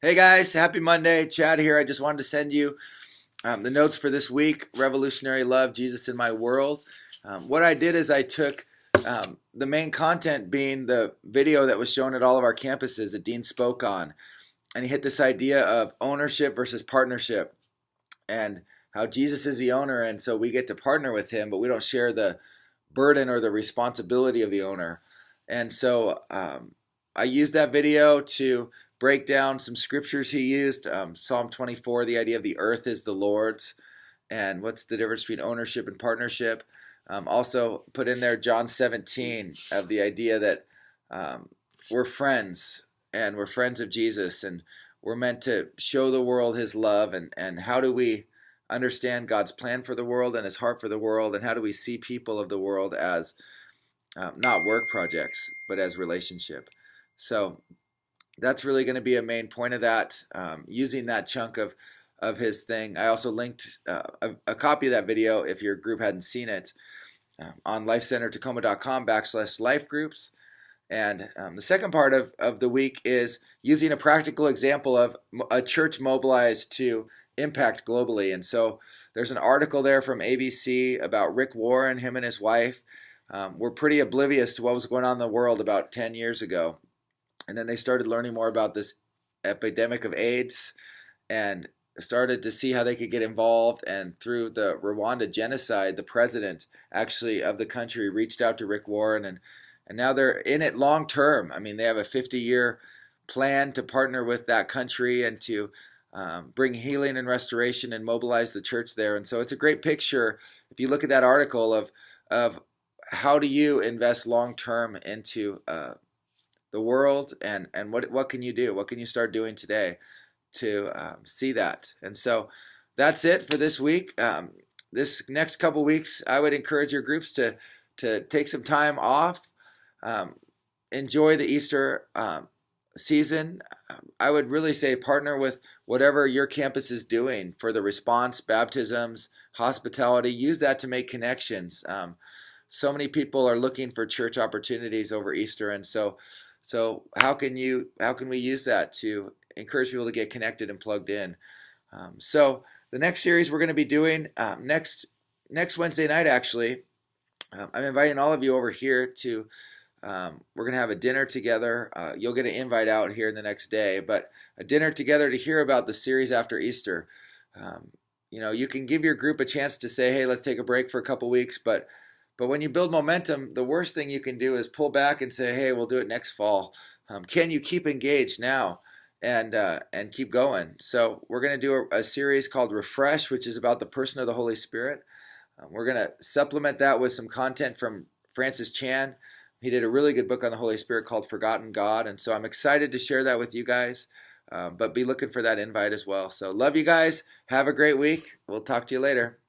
Hey guys, happy Monday. Chad here. I just wanted to send you the notes for this week, Revolutionary Love, Jesus in My World. What I did is I took the main content being the video that was shown at all of our campuses that Dean spoke on, and he hit this idea of ownership versus partnership and how Jesus is the owner, and so we get to partner with him, but we don't share the burden or the responsibility of the owner. And so I used that video to break down some scriptures he used. Psalm 24, the idea of the earth is the Lord's, and what's the difference between ownership and partnership. Also put in there John 17 of the idea that we're friends and we're friends of Jesus and we're meant to show the world his love, and how do we understand God's plan for the world and his heart for the world, and how do we see people of the world as not work projects but as relationship. So that's really going to be a main point of that, using that chunk of his thing. I also linked a copy of that video, if your group hadn't seen it, on lifecentertacoma.com/life groups. And the second part of the week is using a practical example of a church mobilized to impact globally. And so there's an article there from ABC about Rick Warren. Him and his wife were pretty oblivious to what was going on in the world about 10 years ago. And then they started learning more about this epidemic of AIDS and started to see how they could get involved. And through the Rwanda genocide, the president actually of the country reached out to Rick Warren, and now they're in it long term. I mean, they have a 50-year plan to partner with that country and to bring healing and restoration and mobilize the church there. And so it's a great picture, if you look at that article, of how do you invest long term into the world, and what can you do? What can you start doing today to see that? And so that's it for this week. This next couple weeks, I would encourage your groups to take some time off, enjoy the Easter season. I would really say partner with whatever your campus is doing for the response, baptisms, hospitality. Use that to make connections. So many people are looking for church opportunities over Easter, and so how can we use that to encourage people to get connected and plugged in? So the next series we're going to be doing next Wednesday night, actually, I'm inviting all of you over here to. We're going to have a dinner together. You'll get an invite out here in the next day, but a dinner together to hear about the series after Easter. You can give your group a chance to say, hey, let's take a break for a couple weeks, but when you build momentum, the worst thing you can do is pull back and say, hey, we'll do it next fall. Can you keep engaged now and keep going? So we're going to do a series called Refresh, which is about the person of the Holy Spirit. We're going to supplement that with some content from Francis Chan. He did a really good book on the Holy Spirit called Forgotten God, and so I'm excited to share that with you guys, but be looking for that invite as well. So love you guys. Have a great week. We'll talk to you later.